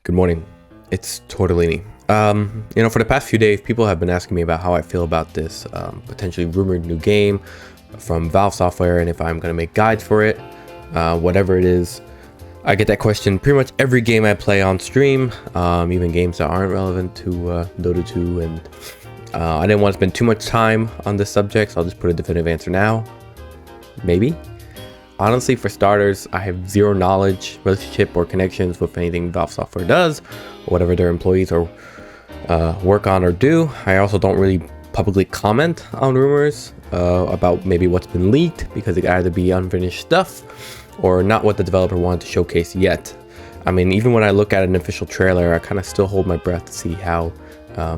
Good morning. It's Torte de Lini. For the past few days, people have been asking me about how I feel about this potentially rumored new game from Valve Software and if I'm going to make guides for it, whatever it is. I get that question pretty much every game I play on stream, even games that aren't relevant to Dota 2. And I didn't want to spend too much time on this subject, so I'll just put a definitive answer now. Maybe. Honestly, for starters, I have zero knowledge, relationship, or connections with anything Valve Software does, or whatever their employees or work on or do. I also don't really publicly comment on rumors about maybe what's been leaked, because it could either be unfinished stuff or not what the developer wanted to showcase yet. I mean, even when I look at an official trailer, I kind of still hold my breath to see how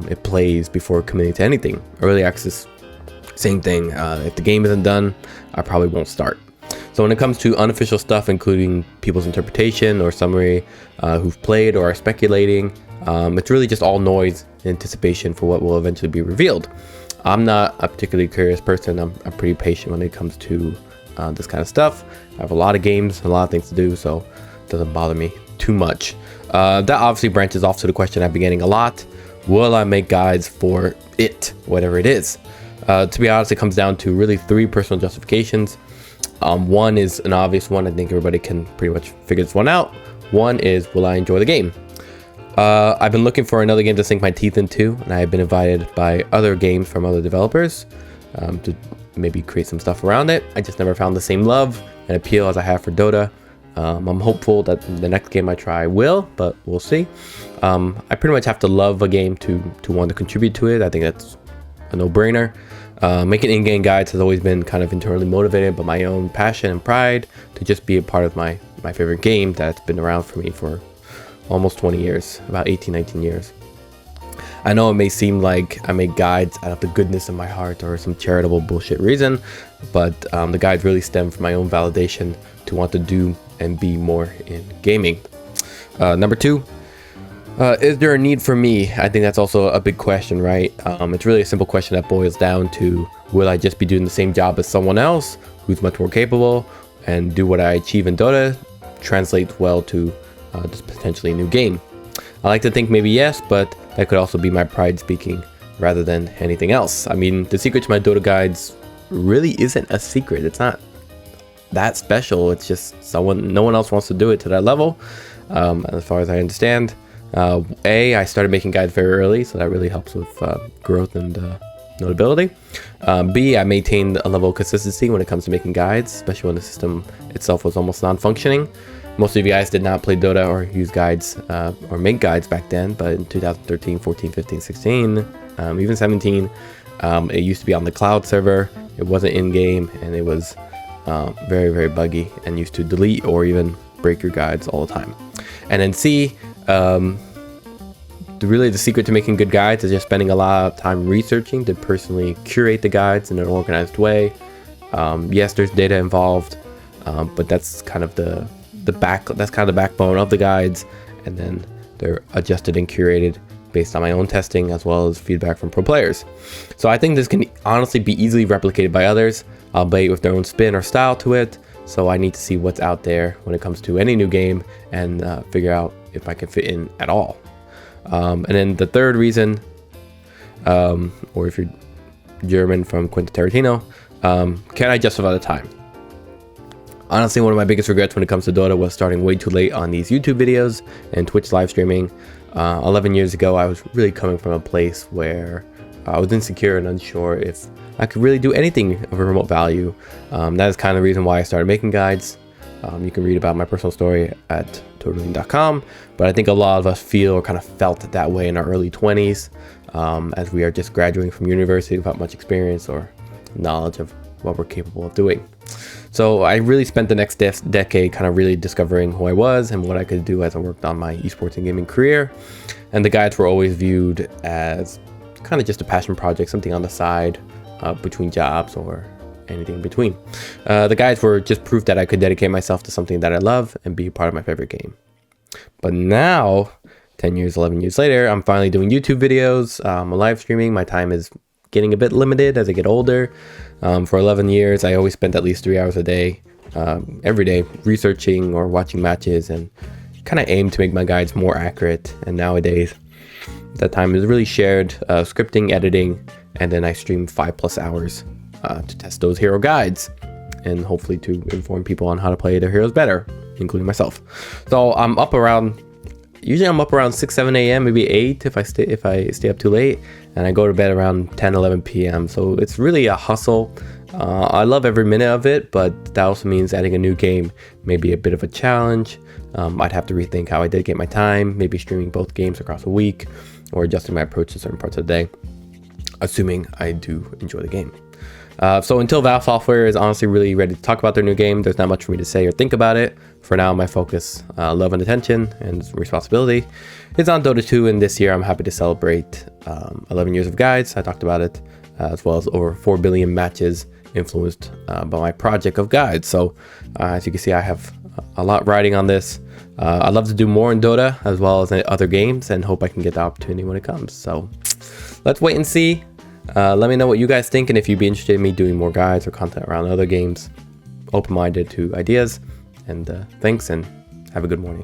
it plays before committing to anything. Early access, same thing. If the game isn't done, I probably won't start. So when it comes to unofficial stuff, including people's interpretation or summary, who've played or are speculating, it's really just all noise in anticipation for what will eventually be revealed. I'm not a particularly curious person. I'm pretty patient when it comes to this kind of stuff. I have a lot of games and a lot of things to do, so it doesn't bother me too much. That obviously branches off to the question I've been getting a lot. Will I make guides for it, whatever it is? To be honest, it comes down to really three personal justifications. One is an obvious one. I think everybody can pretty much figure this one out. One is, will I enjoy the game? I've been looking for another game to sink my teeth into, and I have been invited by other games from other developers to maybe create some stuff around it. I just never found the same love and appeal as I have for Dota. I'm hopeful that the next game I try will, but we'll see. I pretty much have to love a game to want to contribute to it. I think that's a no-brainer. Making in-game guides has always been kind of internally motivated by my own passion and pride to just be a part of my favorite game that's been around for me for almost 20 years, about 19 years. I know it may seem like I make guides out of the goodness of my heart or some charitable bullshit reason, but the guides really stem from my own validation to want to do and be more in gaming. Number two, is there a need for me? I think that's also a big question, right? It's really a simple question that boils down to, will I just be doing the same job as someone else who's much more capable, and do what I achieve in Dota translates well to this potentially new game? I like to think maybe yes, but that could also be my pride speaking rather than anything else. I mean, the secret to my Dota guides really isn't a secret. It's not that special. It's just no one else wants to do it to that level, as far as I understand. I started making guides very early, so that really helps with growth and notability. B, I maintained a level of consistency when it comes to making guides, especially when the system itself was almost non-functioning. Most of you guys did not play Dota or use guides or make guides back then, but in 2013, 14, 15, 16, even 17, it used to be on the cloud server. It wasn't in-game, and it was very, very buggy and used to delete or even break your guides all the time. And then C, really the secret to making good guides is just spending a lot of time researching to personally curate the guides in an organized way. Yes, there's data involved, but that's kind of the backbone of the guides, and then they're adjusted and curated based on my own testing as well as feedback from pro players. So I think this can honestly be easily replicated by others, albeit with their own spin or style to it. So I need to see what's out there when it comes to any new game and figure out if I can fit in at all. And then the third reason, or if you're German from Quentin Tarantino, can I justify the time? Honestly, one of my biggest regrets when it comes to Dota was starting way too late on these YouTube videos and Twitch live streaming. 11 years ago, I was really coming from a place where I was insecure and unsure if I could really do anything of a remote value. That is kind of the reason why I started making guides. You can read about my personal story at tortelini.com, but I think a lot of us feel or kind of felt that way in our early 20s, as we are just graduating from university without much experience or knowledge of what we're capable of doing. So I really spent the next decade kind of really discovering who I was and what I could do as I worked on my esports and gaming career. And the guides were always viewed as kind of just a passion project, something on the side between jobs or anything in between. The guides were just proof that I could dedicate myself to something that I love and be a part of my favorite game. But now, 10 years, 11 years later, I'm finally doing YouTube videos. I'm live streaming. My time is getting a bit limited as I get older. For 11 years, I always spent at least 3 hours a day, every day, researching or watching matches and kind of aim to make my guides more accurate. And nowadays, that time is really shared, scripting, editing, and then I stream 5+ hours to test those hero guides and hopefully to inform people on how to play their heroes better, including myself. So I'm up around, usually I'm up around 6, 7 a.m., maybe 8 if I stay up too late, and I go to bed around 10, 11 p.m. So it's really a hustle. I love every minute of it, but that also means adding a new game may be a bit of a challenge. I'd have to rethink how I dedicate my time, maybe streaming both games across a week or adjusting my approach to certain parts of the day, assuming I do enjoy the game. So until Valve Software is honestly really ready to talk about their new game, there's not much for me to say or think about it. For now, my focus, love and attention and responsibility is on Dota 2, and this year I'm happy to celebrate 11 years of guides. I talked about it, as well as over 4 billion matches influenced by my project of guides. So as you can see, I have a lot riding on this. I'd love to do more in Dota as well as in other games, and hope I can get the opportunity when it comes. So let's wait and see. Let me know what you guys think, and if you'd be interested in me doing more guides or content around other games. Open-minded to ideas, and thanks, and have a good morning.